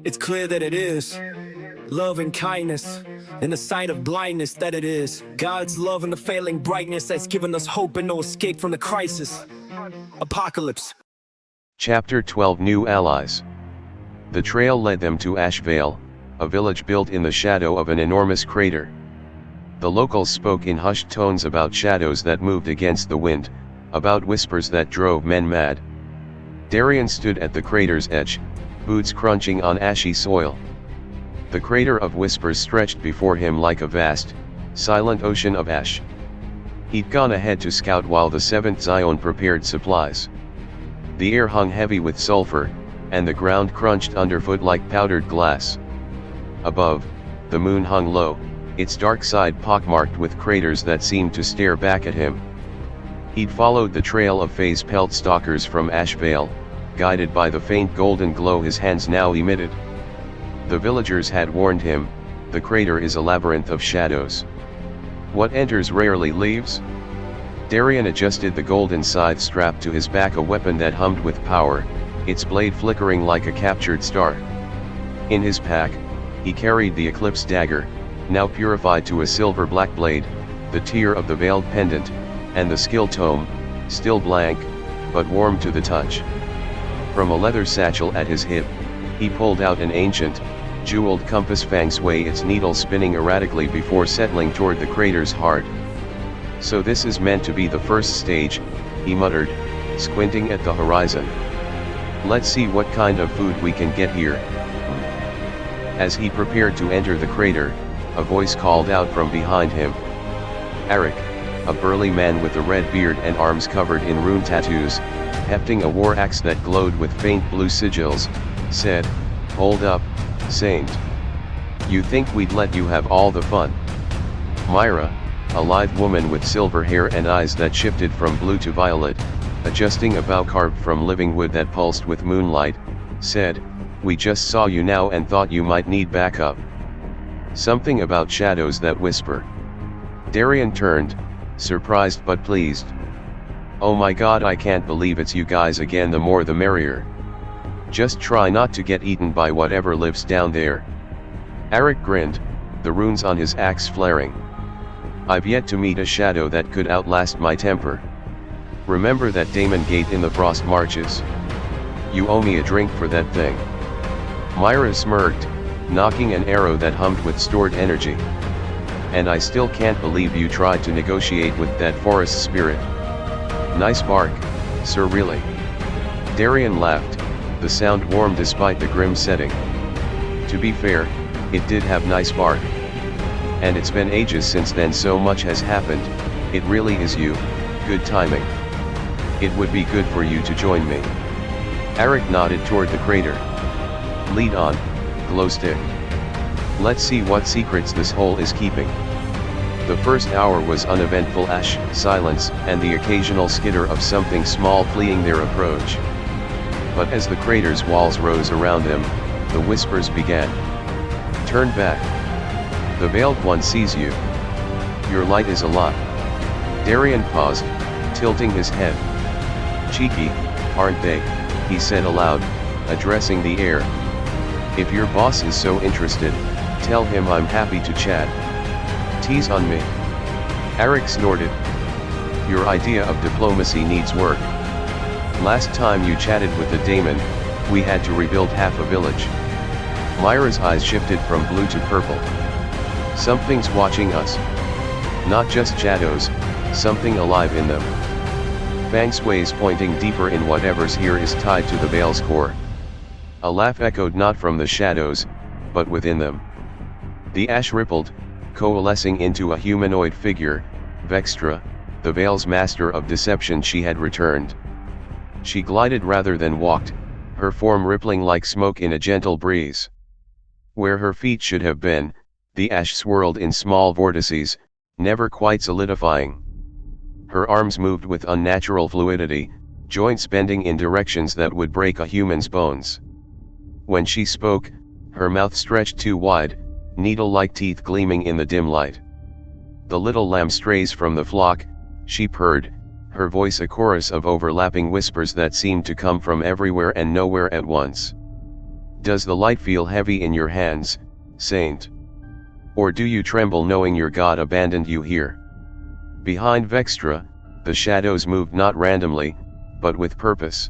It's clear that it is love and kindness, in the sight of blindness that it is God's love and the failing brightness that's given us hope and no escape from the crisis. Apocalypse. Chapter 12 New Allies. The trail led them to Ashvale, a village built in the shadow of an enormous crater. The locals spoke in hushed tones about shadows that moved against the wind, about whispers that drove men mad. Darian stood at the crater's edge, boots crunching on ashy soil. The crater of whispers stretched before him like a vast, silent ocean of ash. He'd gone ahead to scout while the Seventh Zion prepared supplies. The air hung heavy with sulfur, and the ground crunched underfoot like powdered glass. Above, the moon hung low, its dark side pockmarked with craters that seemed to stare back at him. He'd followed the trail of phase pelt stalkers from Ashvale, guided by the faint golden glow his hands now emitted. The villagers had warned him, the crater is a labyrinth of shadows. What enters rarely leaves? Darian adjusted the golden scythe strap to his back, a weapon that hummed with power, its blade flickering like a captured star. In his pack, he carried the Eclipse dagger, now purified to a silver-black blade, the tear of the veiled pendant, and the skill tome, still blank, but warm to the touch. From a leather satchel at his hip, he pulled out an ancient, jeweled compass, fang sway its needle spinning erratically before settling toward the crater's heart. So this is meant to be the first stage, he muttered, squinting at the horizon. Let's see what kind of food we can get here. As he prepared to enter the crater, a voice called out from behind him. Arik, a burly man with a red beard and arms covered in rune tattoos, hefting a war axe that glowed with faint blue sigils, said, "Hold up, Saint. You think we'd let you have all the fun?" Myra, a lithe woman with silver hair and eyes that shifted from blue to violet, adjusting a bow carved from living wood that pulsed with moonlight, said, "We just saw you now and thought you might need backup." Something about shadows that whisper. Darian turned, surprised but pleased. "Oh my god, I can't believe it's you guys again, the more the merrier. Just try not to get eaten by whatever lives down there." Arik grinned, the runes on his axe flaring. "I've yet to meet a shadow that could outlast my temper. Remember that Daemon Gate in the Frost Marches? You owe me a drink for that thing." Myra smirked, knocking an arrow that hummed with stored energy. "And I still can't believe you tried to negotiate with that forest spirit. Nice bark, sir, really." Darian laughed, the sound warm despite the grim setting. To be fair, it did have nice bark. And it's been ages since then, so much has happened, it really is you, good timing. It would be good for you to join me. Arik nodded toward the crater. "Lead on, Glowstick. Let's see what secrets this hole is keeping." The first hour was uneventful, ash, silence, and the occasional skitter of something small fleeing their approach. But as the crater's walls rose around them, the whispers began. "Turn back. The Veiled One sees you. Your light is a lot." Darian paused, tilting his head. "Cheeky, aren't they?" he said aloud, addressing the air. "If your boss is so interested, tell him I'm happy to chat. Tease on me." Arik snorted. "Your idea of diplomacy needs work. Last time you chatted with the daemon, we had to rebuild half a village." Myra's eyes shifted from blue to purple. "Something's watching us. Not just shadows, something alive in them." Fang sways pointing deeper in whatever's here is tied to the veil's core. A laugh echoed not from the shadows, but within them. The ash rippled, coalescing into a humanoid figure, Vextra, the veil's master of deception. She had returned. She glided rather than walked, her form rippling like smoke in a gentle breeze. Where her feet should have been, the ash swirled in small vortices, never quite solidifying. Her arms moved with unnatural fluidity, joints bending in directions that would break a human's bones. When she spoke, her mouth stretched too wide, needle-like teeth gleaming in the dim light. "The little lamb strays from the flock," she purred, her voice a chorus of overlapping whispers that seemed to come from everywhere and nowhere at once. Does the light feel heavy in your hands, saint? Or do you tremble knowing your God abandoned you here? Behind Vextra, the shadows moved not randomly, but with purpose.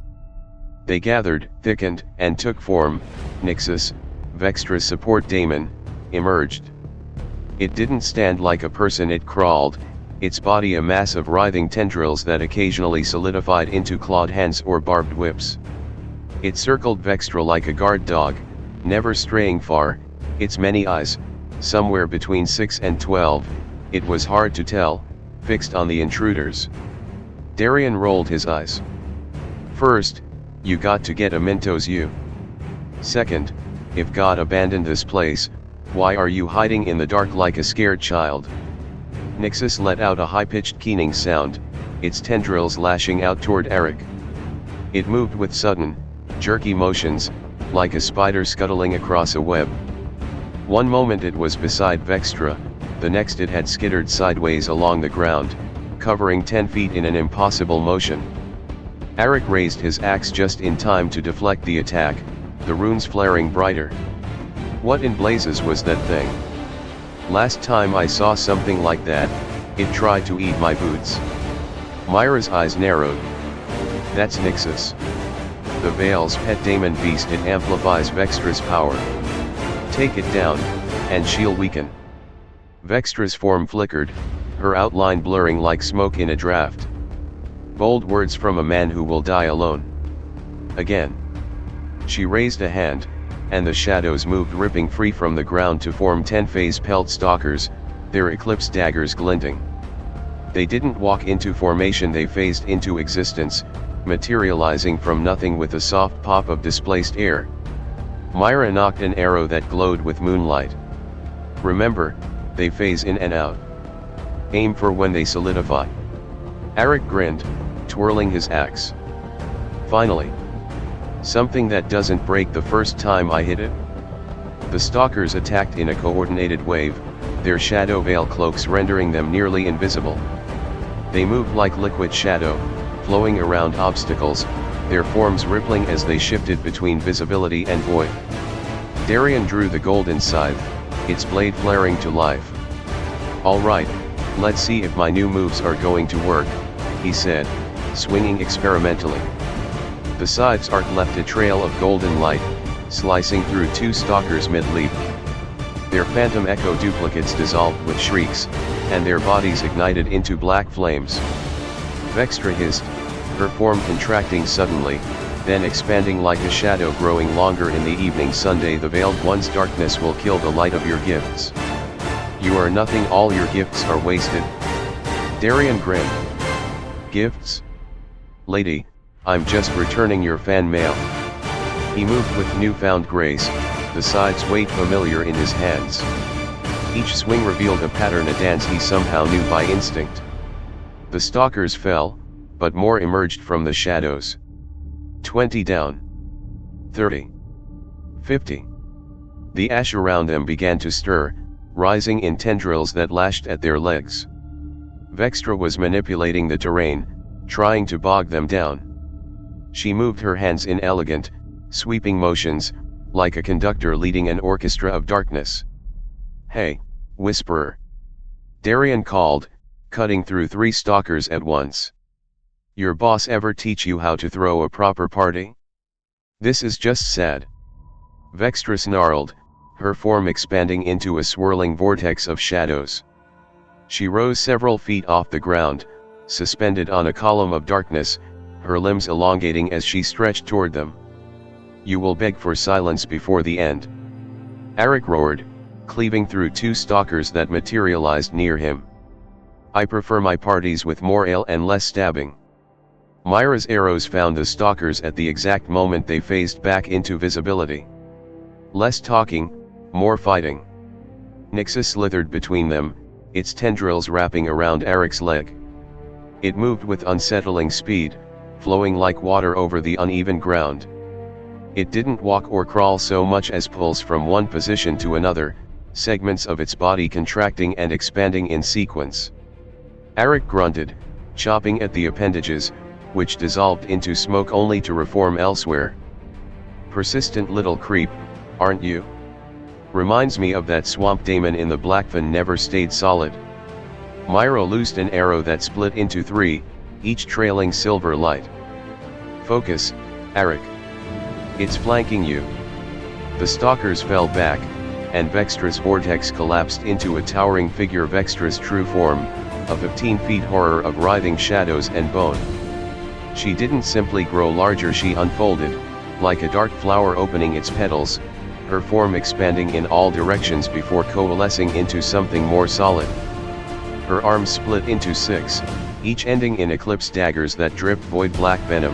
They gathered, thickened, and took form. Nixus, Vextra's support daemon, emerged. It didn't stand like a person, it crawled, its body a mass of writhing tendrils that occasionally solidified into clawed hands or barbed whips. It circled Vextra like a guard dog, never straying far, its many eyes, somewhere between 6 and 12, it was hard to tell, fixed on the intruders. Darian rolled his eyes. First, you got to get a Mentos U. Second, if God abandoned this place, why are you hiding in the dark like a scared child? Nixus let out a high-pitched keening sound, its tendrils lashing out toward Eric. It moved with sudden, jerky motions, like a spider scuttling across a web. One moment it was beside Vextra, the next it had skittered sideways along the ground, covering 10 feet in an impossible motion. Eric raised his axe just in time to deflect the attack, the runes flaring brighter. What in blazes was that thing? Last time I saw something like that, it tried to eat my boots. Myra's eyes narrowed. That's Nixus. The Veil's pet daemon beast, it amplifies Vextra's power. Take it down, and she'll weaken. Vextra's form flickered, her outline blurring like smoke in a draft. Bold words from a man who will die alone. Again. She raised a hand, and the shadows moved, ripping free from the ground to form 10 phase pelt stalkers, their eclipse daggers glinting. They didn't walk into formation, they phased into existence, materializing from nothing with a soft pop of displaced air. Myra knocked an arrow that glowed with moonlight. Remember, they phase in and out. Aim for when they solidify. Eric grinned, twirling his axe. Finally. Something that doesn't break the first time I hit it? The stalkers attacked in a coordinated wave, their shadow veil cloaks rendering them nearly invisible. They moved like liquid shadow, flowing around obstacles, their forms rippling as they shifted between visibility and void. Darian drew the golden scythe, its blade flaring to life. All right, let's see if my new moves are going to work, he said, swinging experimentally. The scythe's arc left a trail of golden light, slicing through two stalkers mid-leap. Their phantom echo duplicates dissolved with shrieks, and their bodies ignited into black flames. Vextra hissed, her form contracting suddenly, then expanding like a shadow growing longer in the evening. Sunday, the Veiled One's darkness will kill the light of your gifts. You are nothing, all your gifts are wasted. Darian grinned. Gifts? Lady, I'm just returning your fan mail. He moved with newfound grace, the scythe's weight familiar in his hands. Each swing revealed a pattern, a dance he somehow knew by instinct. The stalkers fell, but more emerged from the shadows. 20 down. 30. 50. The ash around them began to stir, rising in tendrils that lashed at their legs. Vextra was manipulating the terrain, trying to bog them down. She moved her hands in elegant, sweeping motions, like a conductor leading an orchestra of darkness. Hey, Whisperer. Darian called, cutting through 3 stalkers at once. Your boss ever teach you how to throw a proper party? This is just sad. Vextra snarled, her form expanding into a swirling vortex of shadows. She rose several feet off the ground, suspended on a column of darkness, her limbs elongating as she stretched toward them. You will beg for silence before the end. Eric roared, cleaving through 2 stalkers that materialized near him. I prefer my parties with more ale and less stabbing. Myra's arrows found the stalkers at the exact moment they phased back into visibility. Less talking, more fighting. Nixus slithered between them, its tendrils wrapping around Eric's leg. It moved with unsettling speed, flowing like water over the uneven ground. It didn't walk or crawl so much as pulse from one position to another, segments of its body contracting and expanding in sequence. Eric grunted, chopping at the appendages, which dissolved into smoke only to reform elsewhere. Persistent little creep, aren't you? Reminds me of that swamp daemon in the Blackfen Never Stayed Solid. Myra loosed an arrow that split into 3, each trailing silver light. Focus, Arik. It's flanking you. The stalkers fell back, and Vextra's vortex collapsed into a towering figure. Vextra's true form, a 15-feet horror of writhing shadows and bone. She didn't simply grow larger, she unfolded, like a dark flower opening its petals, her form expanding in all directions before coalescing into something more solid. Her arms split into 6, each ending in eclipse daggers that dripped void black venom.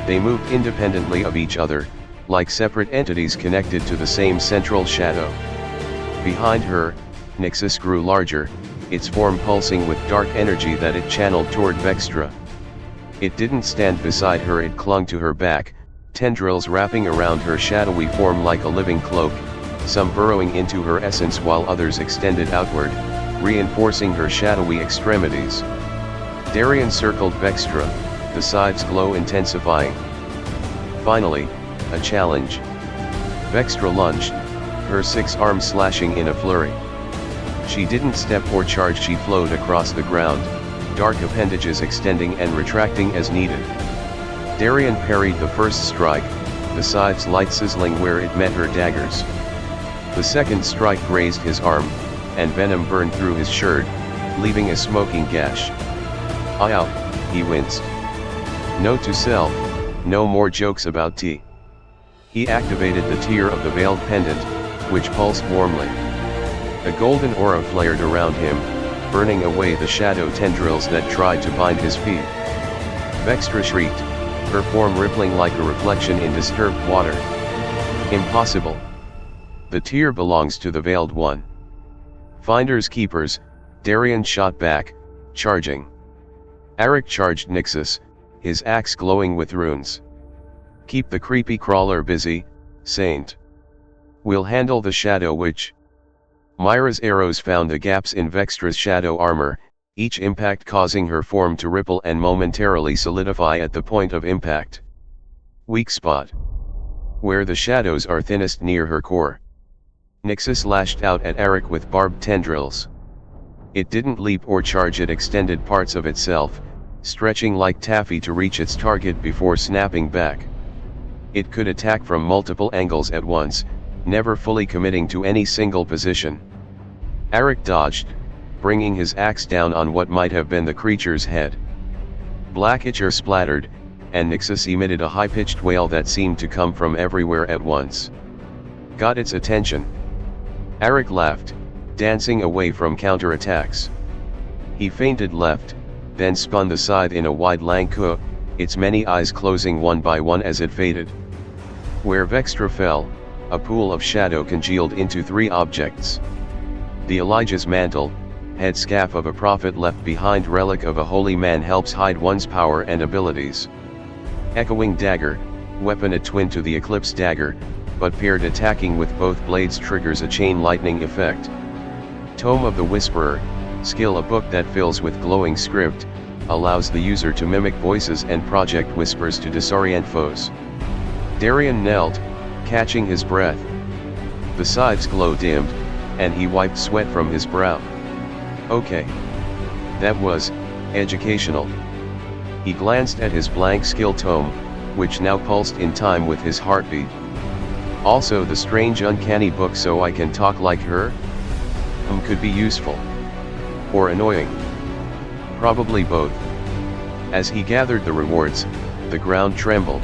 They moved independently of each other, like separate entities connected to the same central shadow. Behind her, Nyxus grew larger, its form pulsing with dark energy that it channeled toward Vextra. It didn't stand beside her, it clung to her back, tendrils wrapping around her shadowy form like a living cloak, some burrowing into her essence while others extended outward, reinforcing her shadowy extremities. Darien circled Vextra, the side's glow intensifying. Finally, a challenge. Vextra lunged, her 6 arms slashing in a flurry. She didn't step or charge, she flowed across the ground, dark appendages extending and retracting as needed. Darien parried the first strike, the scythe's light sizzling where it met her daggers. The second strike grazed his arm, and venom burned through his shirt, leaving a smoking gash. Ow, he winced. Note to self, no more jokes about tea. He activated the tier of the veiled pendant, which pulsed warmly. A golden aura flared around him, burning away the shadow tendrils that tried to bind his feet. Vextra shrieked, her form rippling like a reflection in disturbed water. Impossible. The tier belongs to the Veiled One. Finders keepers, Darien shot back, charging. Arik charged Nyxus, his axe glowing with runes. Keep the creepy crawler busy, Saint. We'll handle the Shadow Witch. Myra's arrows found the gaps in Vextra's shadow armor, each impact causing her form to ripple and momentarily solidify at the point of impact. Weak spot. Where the shadows are thinnest near her core. Nyxus lashed out at Arik with barbed tendrils. It didn't leap or charge, it extended parts of itself, stretching like taffy to reach its target before snapping back. It could attack from multiple angles at once, never fully committing to any single position. Arik dodged, bringing his axe down on what might have been the creature's head. Black ichor splattered, and Nyxus emitted a high-pitched wail that seemed to come from everywhere at once. Got its attention. Arik laughed, dancing away from counterattacks. He feinted left, then spun the scythe in a wide lanku, its many eyes closing one by one as it faded. Where Vextra fell, a pool of shadow congealed into 3 objects. The Elijah's mantle, headscarf of a prophet left behind, relic of a holy man helps hide one's power and abilities. Echoing dagger, weapon a twin to the eclipse dagger, but paired attacking with both blades triggers a chain lightning effect. Tome of the Whisperer, skill a book that fills with glowing script, allows the user to mimic voices and project whispers to disorient foes. Darien knelt, catching his breath. The scythe's glow dimmed, and he wiped sweat from his brow. Okay. That was educational. He glanced at his blank skill tome, which now pulsed in time with his heartbeat. Also the strange uncanny book so I can talk like her? Could be useful. Or annoying. Probably both. As he gathered the rewards, the ground trembled.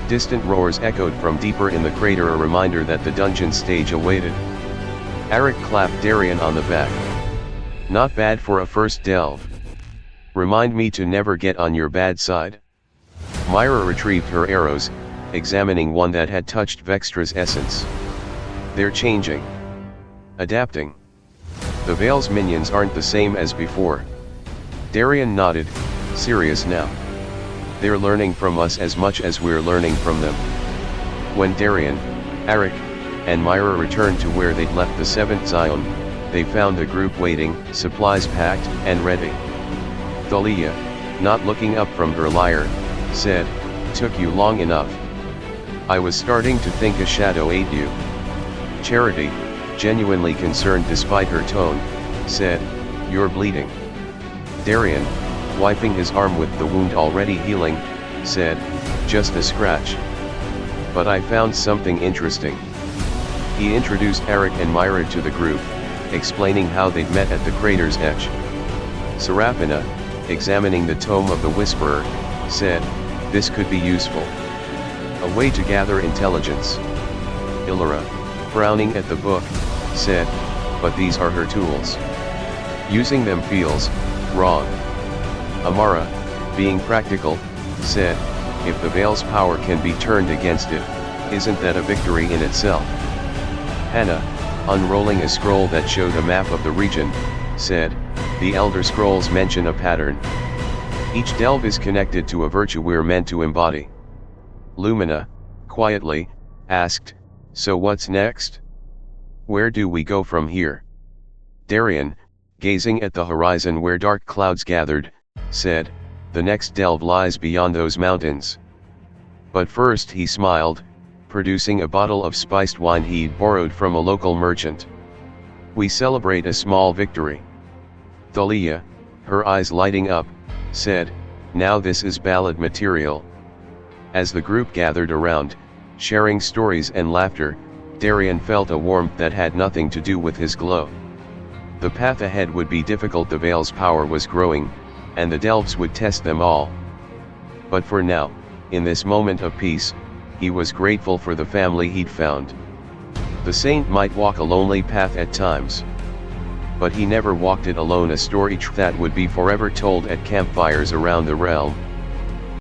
Distant roars echoed from deeper in the crater, a reminder that the dungeon stage awaited. Arik clapped Darien on the back. Not bad for a first delve. Remind me to never get on your bad side. Myra retrieved her arrows, examining one that had touched Vextra's essence. They're changing. Adapting. The Veil's minions aren't the same as before. Darien nodded, serious now. They're learning from us as much as we're learning from them. When Darien, Arik, and Myra returned to where they'd left the 7th Zion, they found the group waiting, supplies packed and ready. Thalia, not looking up from her lyre, said, "Took you long enough." I was starting to think a shadow ate you. Charity, genuinely concerned despite her tone, said, "You're bleeding." Darian, wiping his arm with the wound already healing, said, "Just a scratch." But I found something interesting. He introduced Eric and Myra to the group, explaining how they'd met at the crater's edge. Serafina, examining the tome of the Whisperer, said, "This could be useful. A way to gather intelligence." Illyra, frowning at the book, said, "But these are her tools. Using them feels wrong." Amara, being practical, said, "If the Veil's power can be turned against it, isn't that a victory in itself?" Hannah, unrolling a scroll that showed a map of the region, said, "The Elder Scrolls mention a pattern. Each delve is connected to a virtue we're meant to embody." Lumina, quietly, asked, "So what's next? Where do we go from here?" Darian, gazing at the horizon where dark clouds gathered, said, "The next delve lies beyond those mountains." But first he smiled, producing a bottle of spiced wine he'd borrowed from a local merchant. "We celebrate a small victory." Thalia, her eyes lighting up, said, "Now this is ballad material." As the group gathered around, sharing stories and laughter, Darian felt a warmth that had nothing to do with his glow. The path ahead would be difficult. The Veil's power was growing, and the delves would test them all. But for now, in this moment of peace, he was grateful for the family he'd found. The saint might walk a lonely path at times, but he never walked it alone, a story that would be forever told at campfires around the realm.